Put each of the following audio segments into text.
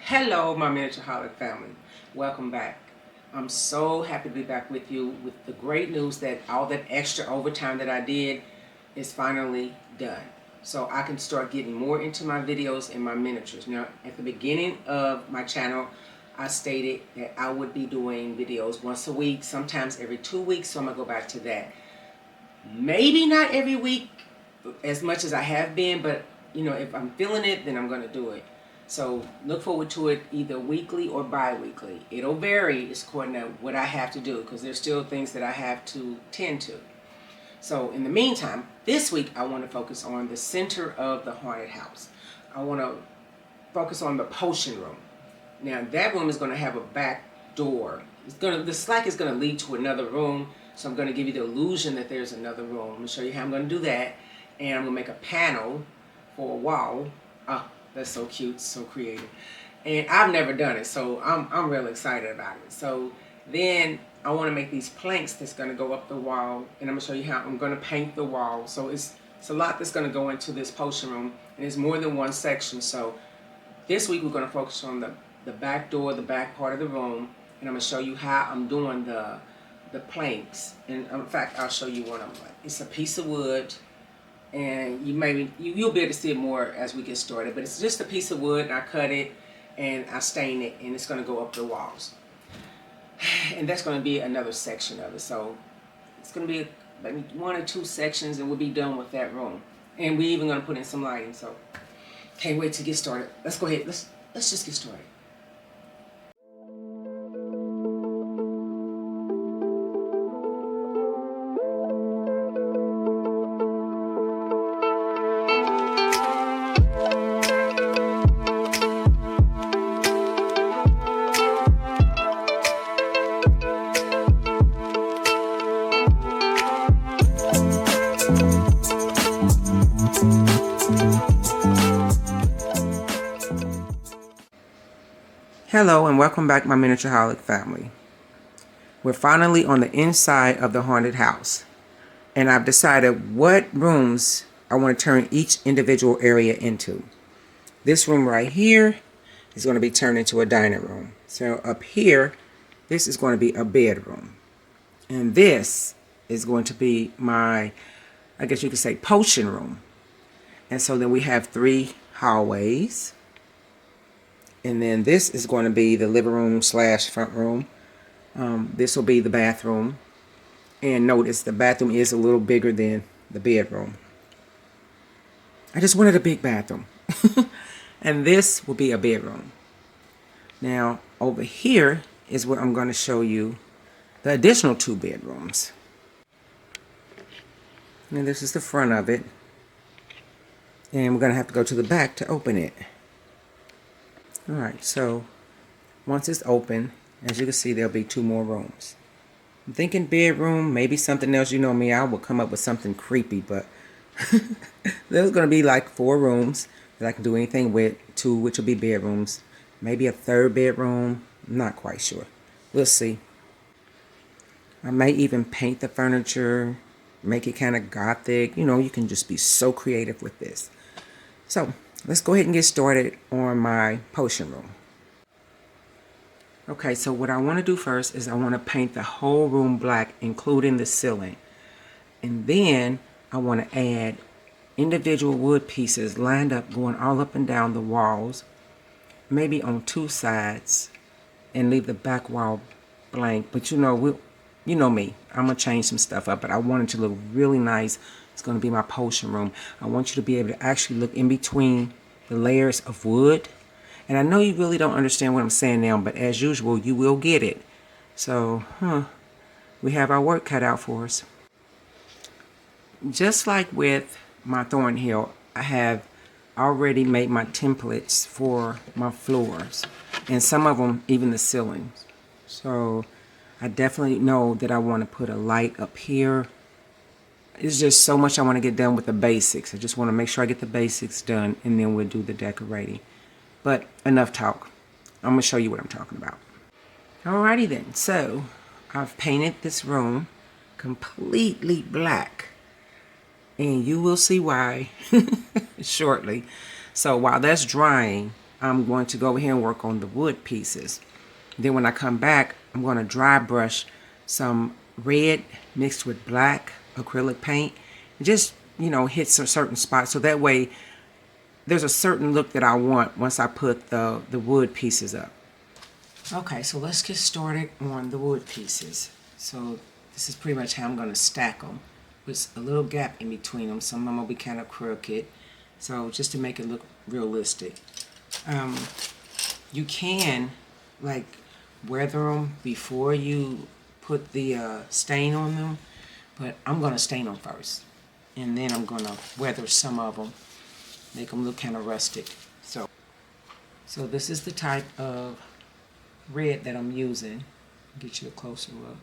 Hello, my Miniatureholic family. Welcome back. I'm so happy to be back with you with the great news that all that extra overtime that I did is finally done. So I can start getting more into my videos and my miniatures. Now, at the beginning of my channel, I stated that I would be doing videos once a week, sometimes every 2 weeks, so I'm going to go back to that. Maybe not every week as much as I have been, but if I'm feeling it, then I'm going to do it. So look forward to it either weekly or bi-weekly. It'll vary. It's according to what I have to do because there's still things that I have to tend to. So in the meantime, this week I want to focus on the center of the haunted house. I want to focus on the potion room. Now that room is going to have a back door. The slack is going to lead to another room. So I'm going to give you the illusion that there's another room. I'm going to show you how I'm going to do that. And I'm going to make a panel for a wall. That's so cute, so creative. And I've never done it, so I'm real excited about it. So then I want to make these planks that's going to go up the wall, and I'm going to show you how I'm going to paint the wall. So it's a lot that's going to go into this potion room, and it's more than one section. So this week we're going to focus on the back door, the back part of the room, and I'm going to show you how I'm doing the planks. And in fact, I'll show you one of them. It's a piece of wood. And you'll be able to see it more as we get started, but it's just a piece of wood, and I cut it and I stain it, and it's going to go up the walls, and that's going to be another section of it. So it's going to be maybe 1 or 2 sections, and we'll be done with that room. And we're even going to put in some lighting. So can't wait to get started. Let's go ahead. Let's just get started. Hello and welcome back, my Miniatureholic family. We're finally on the inside of the haunted house, and I've decided what rooms I want to turn each individual area into. This room right here is going to be turned into a dining room. So up here, this is going to be a bedroom, and this is going to be my, I guess you could say, potion room. And so then we have 3 hallways. And then this is going to be the living room / front room. This will be the bathroom. And notice the bathroom is a little bigger than the bedroom. I just wanted a big bathroom. And this will be a bedroom. Now, over here is where I'm going to show you the additional 2 bedrooms. And this is the front of it. And we're going to have to go to the back to open it. Alright, so once it's open, as you can see, there'll be 2 more rooms. I'm thinking bedroom, maybe something else. You know me, I will come up with something creepy, but there's going to be like 4 rooms that I can do anything with, 2 which will be bedrooms. Maybe a 3rd bedroom, I'm not quite sure. We'll see. I may even paint the furniture, make it kind of gothic. You know, you can just be so creative with this. So let's go ahead and get started on my potion room. Okay, so what I want to do first is I want to paint the whole room black, including the ceiling. And then I want to add individual wood pieces lined up, going all up and down the walls, maybe on 2 sides, and leave the back wall blank. But you know me, I'm going to change some stuff up, but I want it to look really nice. It's going to be my potion room. I want you to be able to actually look in between the layers of wood. And I know you really don't understand what I'm saying now, but as usual, you will get it. So, we have our work cut out for us. Just like with my Thornhill, I have already made my templates for my floors. And some of them, even the ceilings. So, I definitely know that I want to put a light up here. It's just so much I want to get done with the basics. I just want to make sure I get the basics done, and then we'll do the decorating. But enough talk. I'm going to show you what I'm talking about. Alrighty then. So, I've painted this room completely black. And you will see why shortly. So while that's drying, I'm going to go over here and work on the wood pieces. Then when I come back, I'm going to dry brush some red mixed with black acrylic paint. Just, you know, hit some certain spots so that way there's a certain look that I want once I put the wood pieces up. Okay, so let's get started on the wood pieces. So this is pretty much how I'm going to stack them, with a little gap in between them. Some of them will be kind of crooked, so just to make it look realistic. You can like weather them before you put the stain on them, but I'm going to stain them first, and then I'm going to weather some of them, make them look kind of rustic. So this is the type of red that I'm using. Get you a closer look.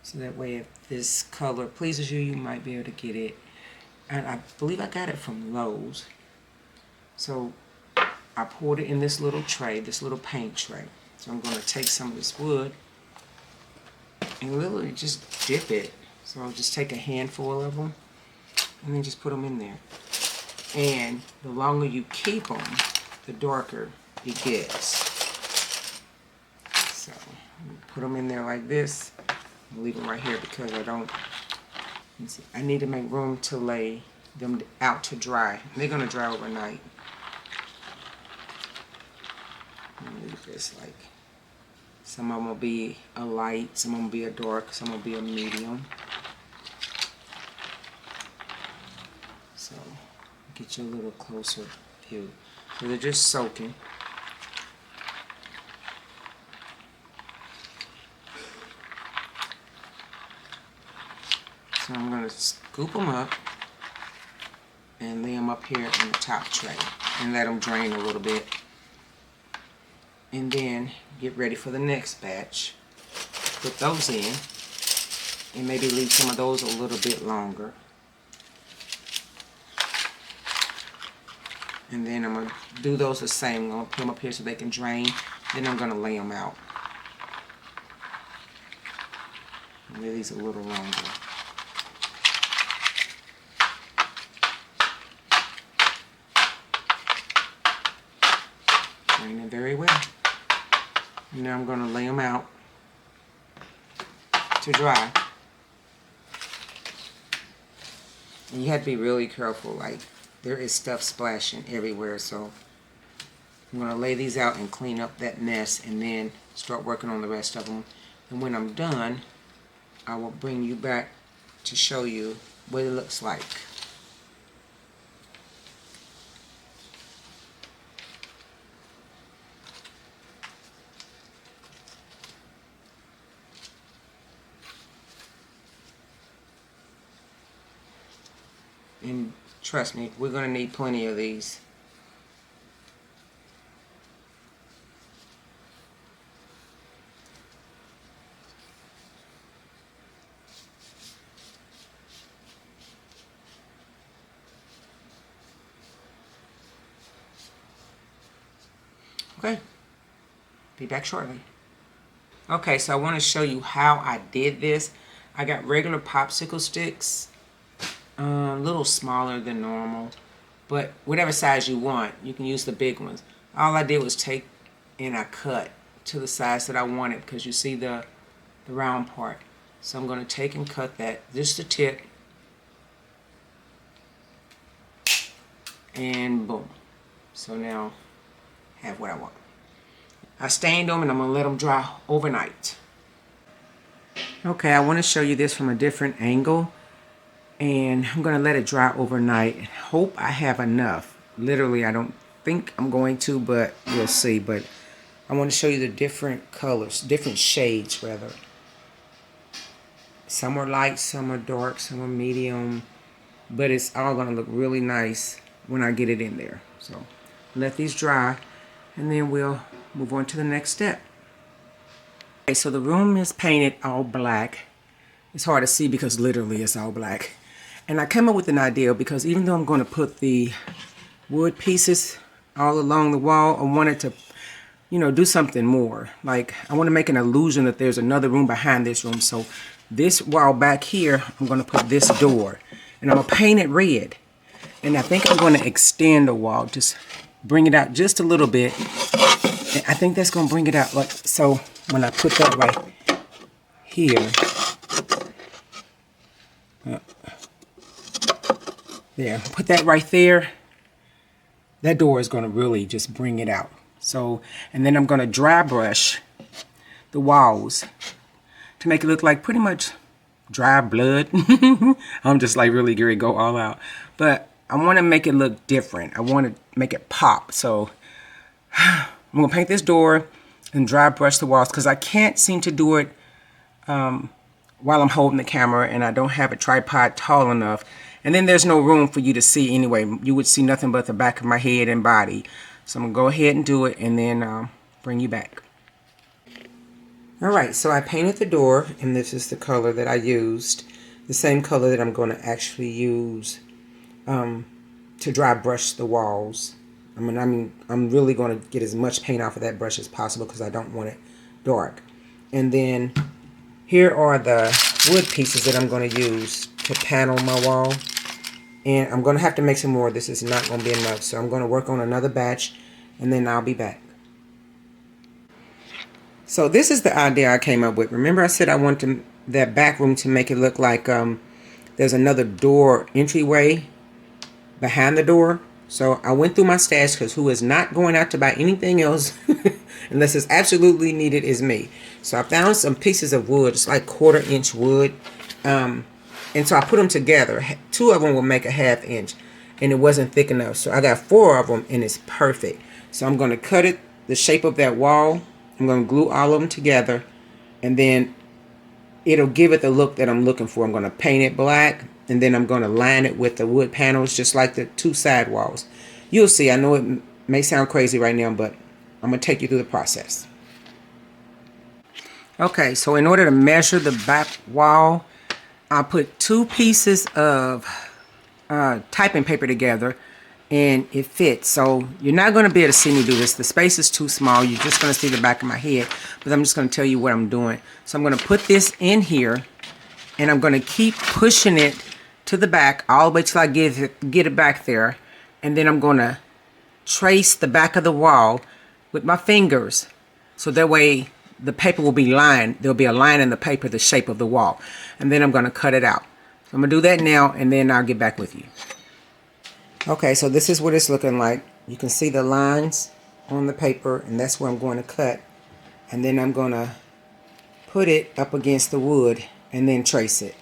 So that way if this color pleases you, you might be able to get it. And I believe I got it from Lowe's. So I poured it in this little tray, this little paint tray. So I'm going to take some of this wood and literally just dip it. So I'll just take a handful of them and then just put them in there. And the longer you keep them, the darker it gets. So put them in there like this. I'll leave them right here because I need to make room to lay them out to dry. They're going to dry overnight. Leave this like, some of them will be a light, some of them will be a dark, some will be a medium. So get you a little closer view. So they're just soaking. So I'm going to scoop them up and lay them up here in the top tray and let them drain a little bit. And then get ready for the next batch. Put those in and maybe leave some of those a little bit longer. And then I'm going to do those the same. I'm going to put them up here so they can drain. Then I'm going to lay them out. Lay these a little longer. Drain it very well. And now I'm going to lay them out to dry. And you have to be really careful. Like, there is stuff splashing everywhere, so I'm going to lay these out and clean up that mess and then start working on the rest of them. And when I'm done, I will bring you back to show you what it looks like. And trust me, we're going to need plenty of these. Okay, be back shortly. Okay, so I want to show you how I did this. I got regular popsicle sticks, a little smaller than normal, but whatever size you want, you can use the big ones. All I did was take and I cut to the size that I wanted, because you see the round part. So I'm going to take and cut that, just the tip, and boom. So now I have what I want. I stained them and I'm going to let them dry overnight. Okay, I want to show you this from a different angle. And I'm going to let it dry overnight. Hope I have enough. Literally, I don't think I'm going to, but we'll see. But I want to show you the different colors, different shades rather. Some are light, some are dark, some are medium. But it's all going to look really nice when I get it in there. So let these dry and then we'll move on to the next step. Okay, so the room is painted all black. It's hard to see because literally it's all black. And I came up with an idea because even though I'm going to put the wood pieces all along the wall, I wanted to, you know, do something more. Like, I want to make an illusion that there's another room behind this room. So this wall back here, I'm going to put this door. And I'm going to paint it red. And I think I'm going to extend the wall just bring it out just a little bit. And I think that's going to bring it out. Like, so when I put that right here, there, put that right there, that door is going to really just bring it out. So, and then I'm going to dry brush the walls to make it look like pretty much dry blood. I'm just like really going to go all out. But I want to make it look different. I want to make it pop. So I'm going to paint this door and dry brush the walls because I can't seem to do it while I'm holding the camera and I don't have a tripod tall enough. And then there's no room for you to see anyway. You would see nothing but the back of my head and body. So I'm going to go ahead and do it and then bring you back. Alright, so I painted the door, and this is the color that I used. The same color that I'm going to actually use to dry brush the walls. I'm really going to get as much paint off of that brush as possible because I don't want it dark. And then here are the wood pieces that I'm going to use to panel my wall. And I'm going to have to make some more. This is not going to be enough. So I'm going to work on another batch, and then I'll be back. So this is the idea I came up with. Remember I said I wanted that back room to make it look like there's another door entryway behind the door. So I went through my stash because who is not going out to buy anything else unless it's absolutely needed is me. So I found some pieces of wood. It's like 1/4 inch wood. And so I put them together. 2 of them will make a 1/2 inch. And it wasn't thick enough. So I got 4 of them and it's perfect. So I'm going to cut it the shape of that wall. I'm going to glue all of them together, and then it'll give it the look that I'm looking for. I'm going to paint it black, and then I'm going to line it with the wood panels just like the 2 side walls. You'll see. I know it may sound crazy right now, but I'm going to take you through the process. Okay, so in order to measure the back wall, I put 2 pieces of typing paper together, and it fits. So you're not going to be able to see me do this. The space is too small. You're just going to see the back of my head, but I'm just going to tell you what I'm doing. So I'm going to put this in here, and I'm going to keep pushing it to the back all the way till I get it back there, and then I'm going to trace the back of the wall with my fingers, so that way the paper will be lined. There'll be a line in the paper the shape of the wall, and then I'm going to cut it out. So I'm going to do that now, and then I'll get back with you. Okay, so this is what it's looking like. You can see the lines on the paper, and that's where I'm going to cut. And then I'm going to put it up against the wood and then trace it.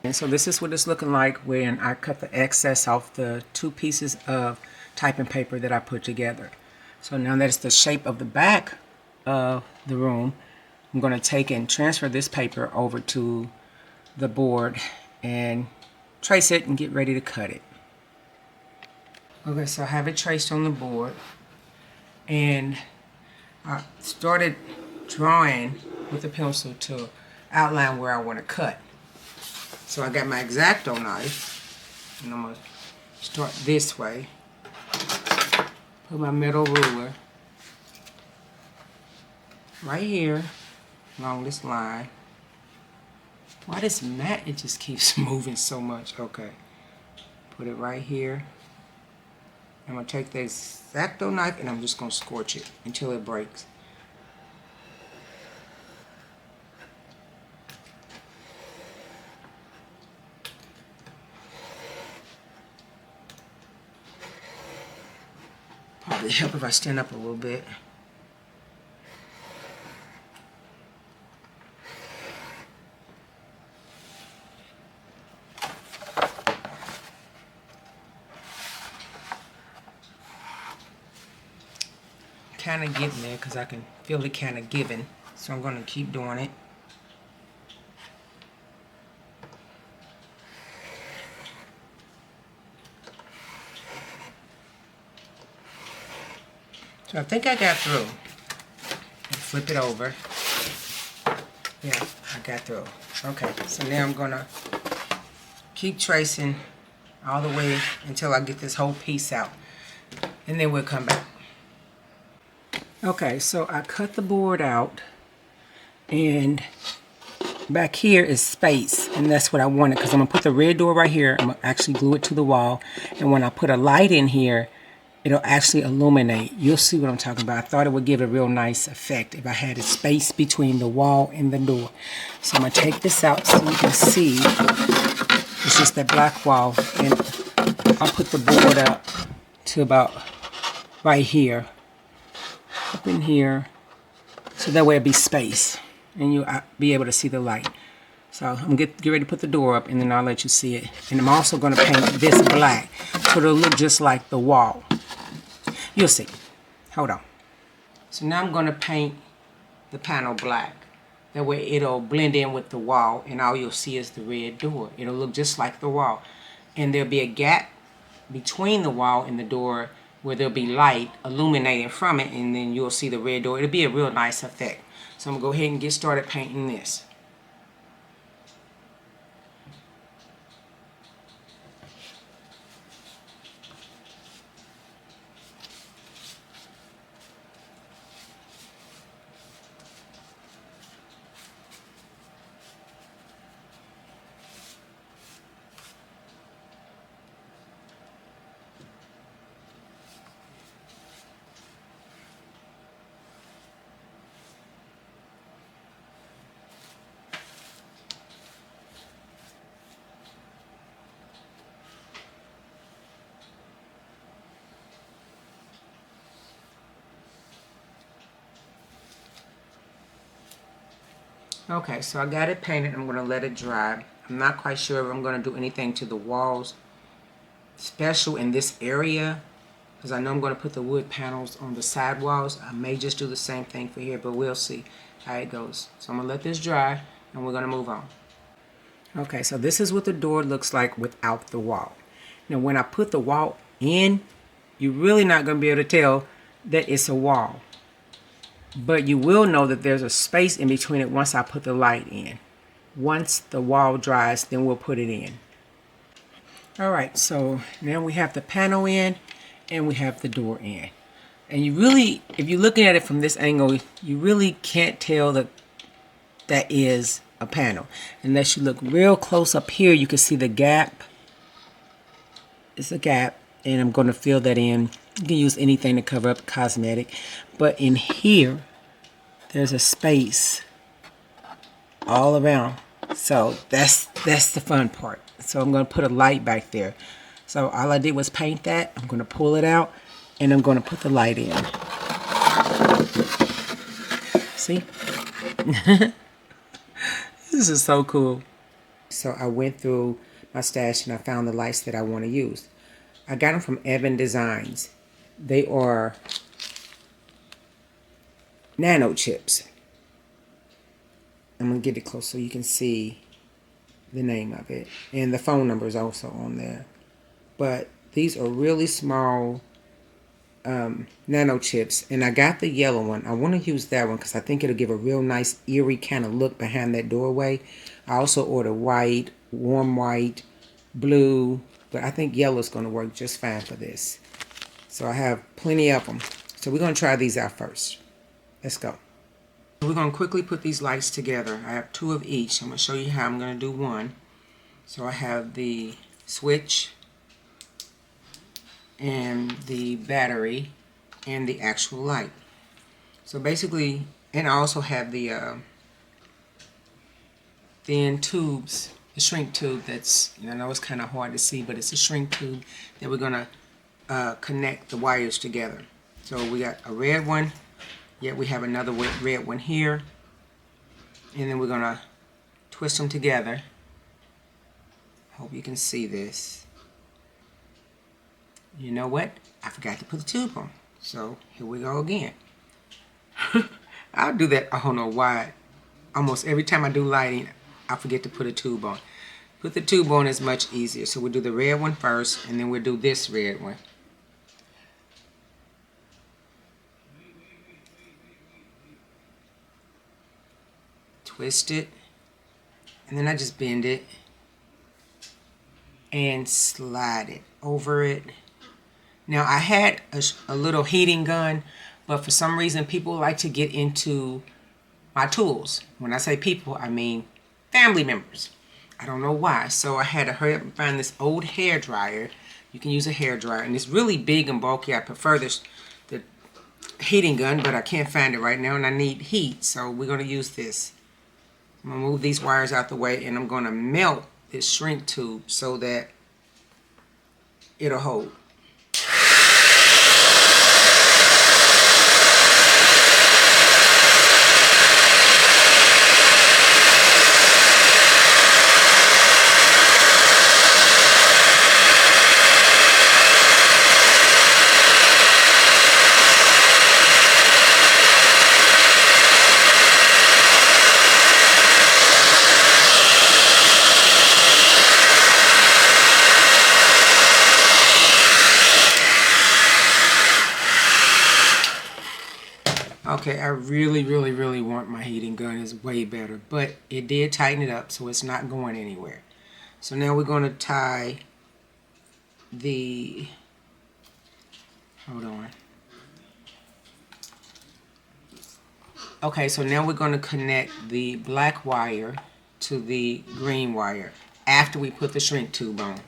And so this is what it's looking like when I cut the excess off the 2 pieces of typing paper that I put together. So now that's the shape of the back of the room. I'm going to take and transfer this paper over to the board and trace it and get ready to cut it. Okay, so I have it traced on the board, and I started drawing with a pencil to outline where I want to cut. So I got my X-Acto knife, and I'm going to start this way. Put my metal ruler right here along this line. Why this mat, it just keeps moving so much. Okay, put it right here. I'm going to take the X-Acto knife and I'm just going to scorch it until it breaks. Probably help if I stand up a little bit. Kind of getting there because I can feel it kind of giving, so I'm going to keep doing it. So I think I got through. Flip it over. Yeah, I got through. Okay, so now I'm going to keep tracing all the way until I get this whole piece out, and then we'll come back. Okay, so I cut the board out, and back here is space, and that's what I wanted because I'm going to put the red door right here. I'm going to actually glue it to the wall, and when I put a light in here, it'll actually illuminate. You'll see what I'm talking about. I thought it would give a real nice effect if I had a space between the wall and the door. So I'm going to take this out so you can see. It's just that black wall, and I'll put the board up to about right here, up in here, so that way it'll be space and you'll be able to see the light. So I'm gonna get ready to put the door up, and then I'll let you see it. And I'm also gonna paint this black so it'll look just like the wall. You'll see. Hold on. So now I'm gonna paint the panel black. That way it'll blend in with the wall, and all you'll see is the red door. It'll look just like the wall. And there'll be a gap between the wall and the door where there'll be light illuminating from it, and then you'll see the red door. It'll be a real nice effect. So I'm gonna go ahead and get started painting this. Okay, so I got it painted. I'm going to let it dry. I'm not quite sure if I'm going to do anything to the walls special in this area, because I know I'm going to put the wood panels on the side walls. I may just do the same thing for here, but we'll see how it goes. So I'm going to let this dry, and we're going to move on. Okay, so this is what the door looks like without the wall. Now, when I put the wall in, you're really not going to be able to tell that it's a wall. But you will know that there's a space in between it once I put the light in. Once the wall dries, then we'll put it in. Alright, so now we have the panel in and we have the door in. And you really, if you're looking at it from this angle, you really can't tell that that is a panel. Unless you look real close up here, you can see the gap. It's a gap, and I'm going to fill that in. You can use anything to cover up cosmetic. But in here, there's a space all around. So that's the fun part. So I'm going to put a light back there. So all I did was paint that. I'm going to pull it out, and I'm going to put the light in. See? This is so cool. So I went through my stash and I found the lights that I want to use. I got them from Evan Designs. They are nano chips. I'm going to get it close so you can see the name of it. And the phone number is also on there. But these are really small nano chips. And I got the yellow one. I want to use that one because I think it'll give a real nice eerie kind of look behind that doorway. I also ordered white, warm white, blue. But I think yellow is going to work just fine for this. So I have plenty of them. So we're going to try these out first. Let's go. We're going to quickly put these lights together. I have 2 of each. I'm going to show you how I'm going to do one. So I have the switch and the battery and the actual light. So basically, and I also have the thin tubes, the shrink tube that's, I know it's kind of hard to see, but it's a shrink tube that we're going to connect the wires together. So we got a red one, yet we have another red one here, and then we're going to twist them together. Hope you can see this. You know what? I forgot to put the tube on. So here we go again. I'll do that, I don't know why. Almost every time I do lighting, I forget to put a tube on. Put the tube on is much easier. So we'll do the red one first, and then we'll do this red one. Twist it, and then I just bend it and slide it over it. Now I had a little heating gun, but for some reason people like to get into my tools. When I say people, I mean family members. I don't know why. So I had to hurry up and find this old hair dryer. You can use a hair dryer, and it's really big and bulky. I prefer the heating gun, but I can't find it right now, and I need heat, so we're going to use this. I'm going to move these wires out the way, and I'm going to melt this shrink tube so that it'll hold. Okay, I really want my heating gun is way better, but it did tighten it up, so it's not going anywhere. So now we're going to tie the, hold on. Okay, so now we're going to connect the black wire to the green wire after we put the shrink tube on.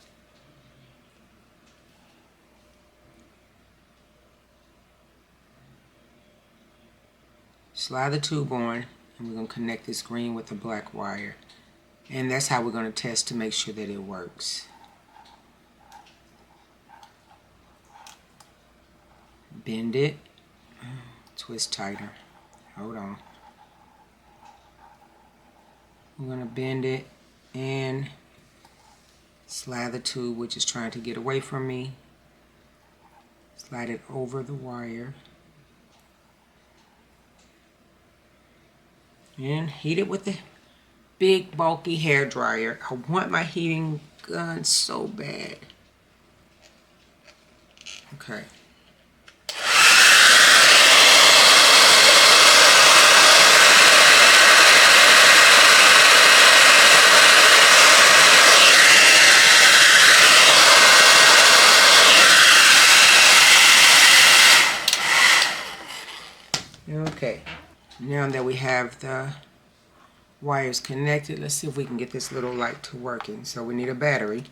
Slide the tube on, and we're going to connect this green with the black wire. And that's how we're going to test to make sure that it works. Bend it, twist tighter. Hold on. We're going to bend it and slide the tube, which is trying to get away from me. Slide it over the wire. And heat it with the big bulky hair dryer. I want my heating gun so bad. Okay. Okay. Now that we have the wires connected, let's see if we can get this little light to working. So we need a battery.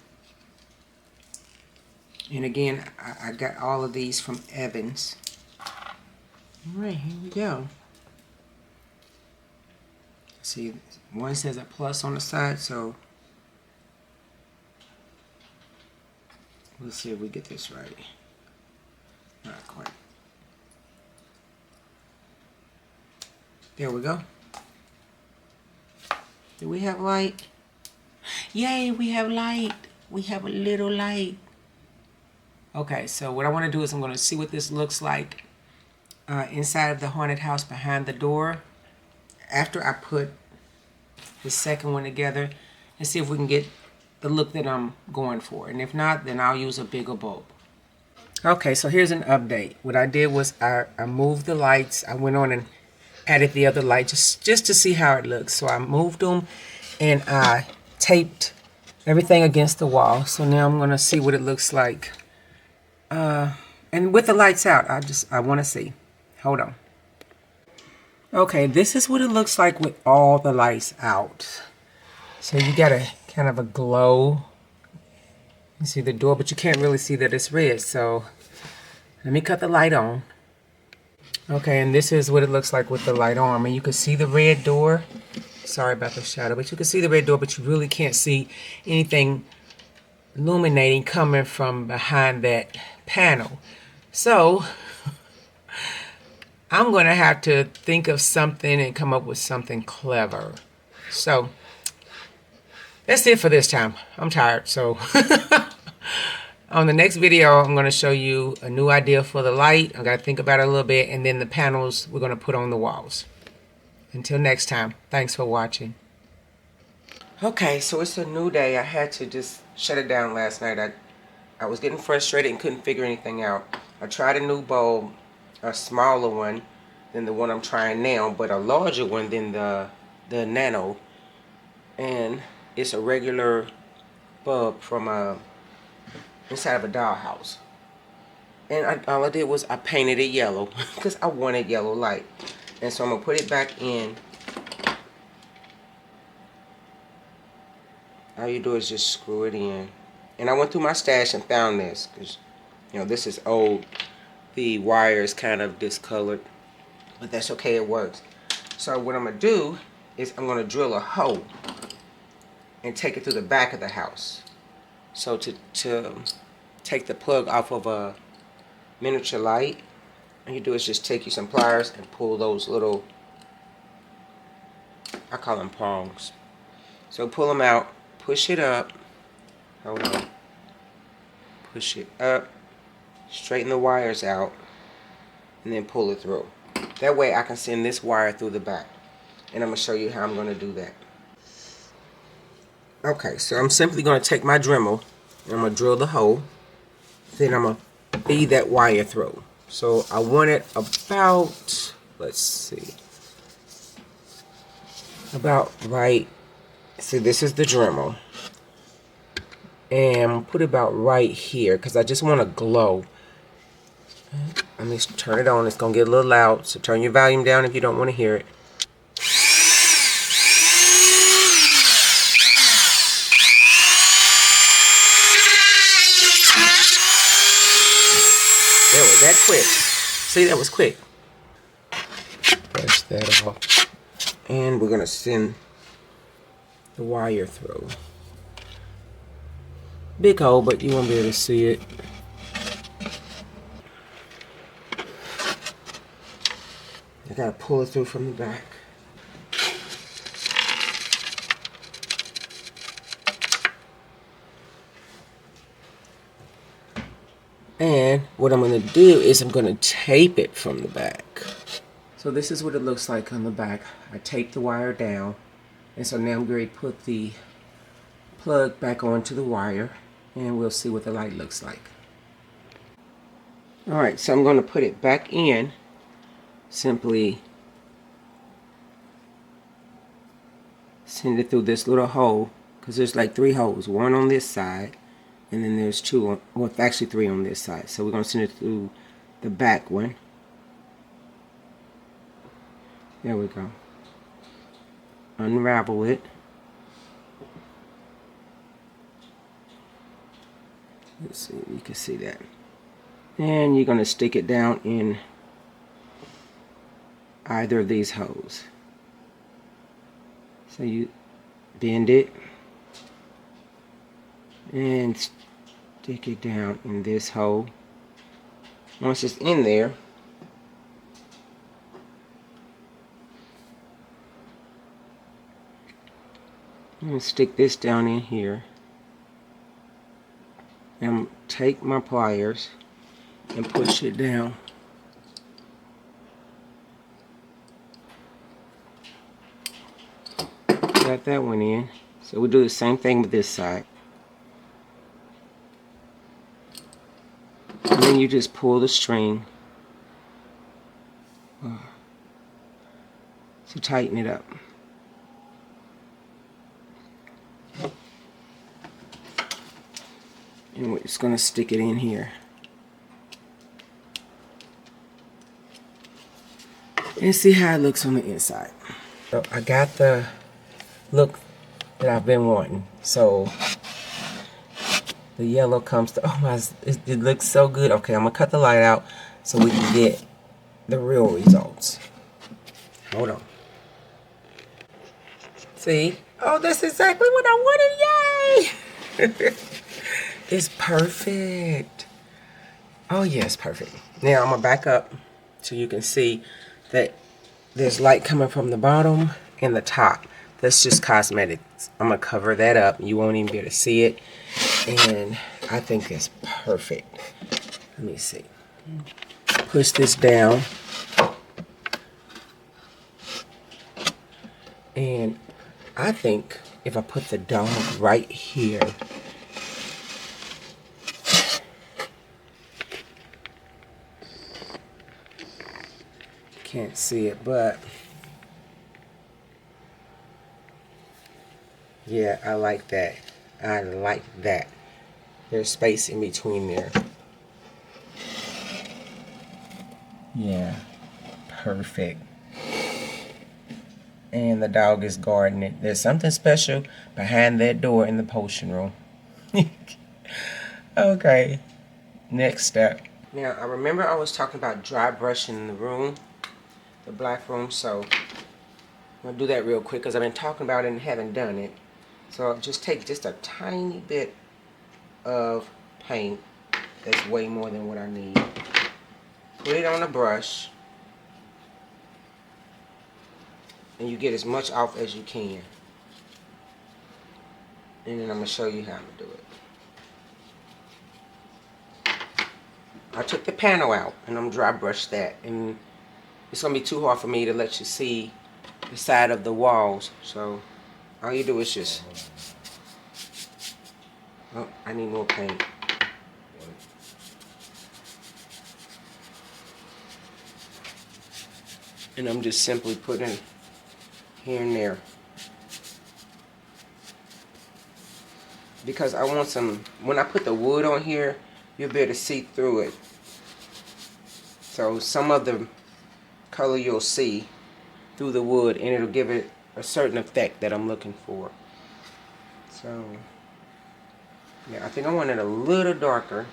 And again, I got all of these from Evans. All right, here we go. See, one says a plus on the side, so let's see if we get this right. Not quite. There we go. Do we have light? Yay, we have light. We have a little light. Okay, so what I want to do is I'm going to see what this looks like inside of the haunted house behind the door after I put the second one together, and see if we can get the look that I'm going for. And if not, then I'll use a bigger bulb. Okay, so here's an update. What I did was I moved the lights. I went on and added the other light just to see how it looks. So I moved them and I taped everything against the wall. So now I'm going to see what it looks like. And with the lights out, I want to see. Hold on. Okay, this is what it looks like with all the lights out. So you got a kind of a glow. You see the door, but you can't really see that it's red. So let me cut the light on. Okay, and this is what it looks like with the light on. I mean, you can see the red door. Sorry about the shadow, but you can see the red door, but you really can't see anything illuminating coming from behind that panel. So I'm going to have to think of something and come up with something clever. So that's it for this time. I'm tired, so on the next video, I'm going to show you a new idea for the light. I got to think about it a little bit, and then the panels we're going to put on the walls. Until next time, thanks for watching. Okay, so it's a new day. I had to just shut it down last night. I was getting frustrated and couldn't figure anything out. I tried a new bulb, a smaller one than the one I'm trying now, but a larger one than the Nano. And it's a regular bulb from inside of a dollhouse. And all I did was I painted it yellow because I wanted yellow light. And so I'm going to put it back in. All you do is just screw it in. And I went through my stash and found this, because, you know, this is old. The wire is kind of discolored, but that's okay, it works. So what I'm going to do is I'm going to drill a hole and take it through the back of the house. So to take the plug off of a miniature light, all you do is just take you some pliers and pull those little, I call them prongs. So pull them out, push it up, hold on, push it up, straighten the wires out, and then pull it through. That way I can send this wire through the back. And I'm going to show you how I'm going to do that. Okay, so I'm simply going to take my Dremel, and I'm going to drill the hole. Then I'm going to feed that wire through. So I want it about, let's see, about right. See, this is the Dremel. And I'm going to put it about right here because I just want to glow. Let me turn it on. It's going to get a little loud, so turn your volume down if you don't want to hear it. There was that quick. See, that was quick. Brush that off. And we're going to send the wire through. Big hole, but you won't be able to see it. I gotta pull it through from the back. And what I'm gonna do is I'm gonna tape it from the back. So this is what it looks like on the back. I taped the wire down, and so now I'm going to put the plug back onto the wire, and we'll see what the light looks like. Alright, so I'm going to put it back in. Simply send it through this little hole, because there's like 3 holes. One on this side, and then there's 2 on, well, actually 3 on this side. So we're going to send it through the back one. There we go. Unravel it. Let's see, you can see that. And you're going to stick it down in either of these holes. So you bend it and stick it down in this hole. Once it's in there, I'm going to stick this down in here and take my pliers and push it down. Got that one in. So we'll do the same thing with this side. And then you just pull the string to tighten it up. And we're just going to stick it in here. And see how it looks on the inside. So I got the look that I've been wanting. So the yellow comes to, oh my, it looks so good. Okay, I'm going to cut the light out so we can get the real results. Hold on. See? Oh, that's exactly what I wanted. Yay! It's perfect. Oh yes, perfect. Now I'm gonna back up so you can see that there's light coming from the bottom and the top. That's just cosmetics. I'm gonna cover that up. You won't even be able to see it. And I think it's perfect. Let me see. Push this down. And I think if I put the dog right here, can't see it, but yeah, I like that. I like that. There's space in between there. Yeah, perfect. And the dog is guarding it. There's something special behind that door in the potion room. Okay, next step. Now, I remember I was talking about dry brushing in the room, the black room, so I'm going to do that real quick because I've been talking about it and haven't done it. So I'll just take just a tiny bit of paint. That's way more than what I need. Put it on a brush, and you get as much off as you can. And then I'm going to show you how I'm going to do it. I took the panel out, and I'm going to dry brush that. And it's going to be too hard for me to let you see the side of the walls. So all you do is just... Oh, I need more paint. And I'm just simply putting here and there. Because I want some, when I put the wood on here, you'll be able to see through it. So some of the color you'll see through the wood, and it'll give it a certain effect that I'm looking for. So, yeah, I think I want it a little darker.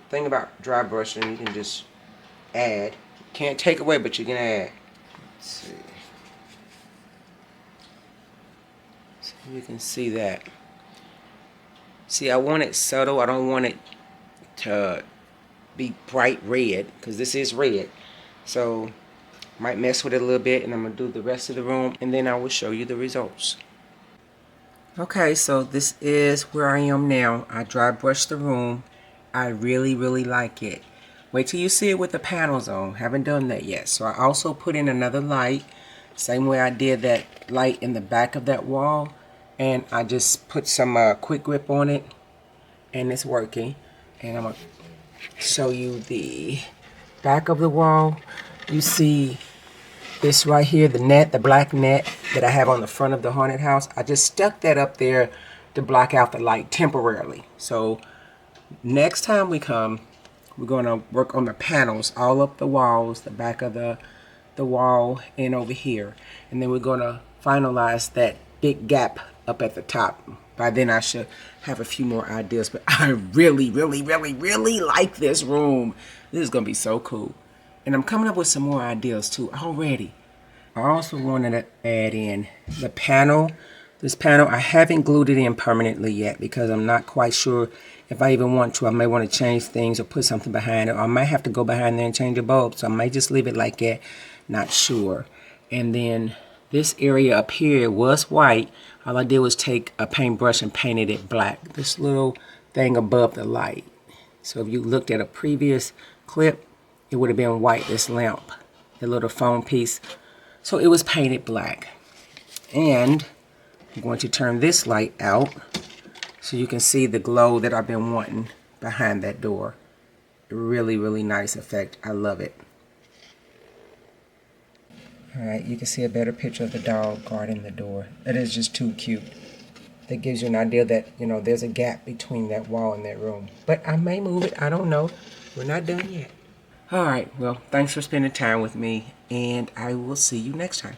Thing about dry brushing, you can just add. Can't take away, but you can add. Let's see. So you can see that. See, I want it subtle. I don't want it to be bright red, because this is red. So, might mess with it a little bit, and I'm going to do the rest of the room, and then I will show you the results. Okay, so this is where I am now. I dry brushed the room. I really, really like it. Wait till you see it with the panels on. Haven't done that yet. So I also put in another light. Same way I did that light in the back of that wall. And I just put some quick grip on it. And it's working. And I'm going to show you the back of the wall. You see this right here, the net, the black net that I have on the front of the haunted house. I just stuck that up there to block out the light temporarily. So next time we come, we're going to work on the panels all up the walls, the back of the wall and over here. And then we're going to finalize that big gap up at the top. By then I should have a few more ideas, but I really, really, really, really like this room. This is going to be so cool. And I'm coming up with some more ideas too already. I also wanted to add in the panel. This panel, I haven't glued it in permanently yet because I'm not quite sure if I even want to. I may want to change things or put something behind it. Or I might have to go behind there and change a bulb. So I might just leave it like that. Not sure. And then this area up here was white. All I did was take a paintbrush and painted it black. This little thing above the light. So if you looked at a previous clip, it would have been white, this lamp. The little foam piece. So it was painted black. And I'm going to turn this light out so you can see the glow that I've been wanting behind that door. Really, really nice effect. I love it. Alright, you can see a better picture of the dog guarding the door. That is just too cute. That gives you an idea that, you know, there's a gap between that wall and that room. But I may move it. I don't know. We're not done yet. Alright, well, thanks for spending time with me, and I will see you next time.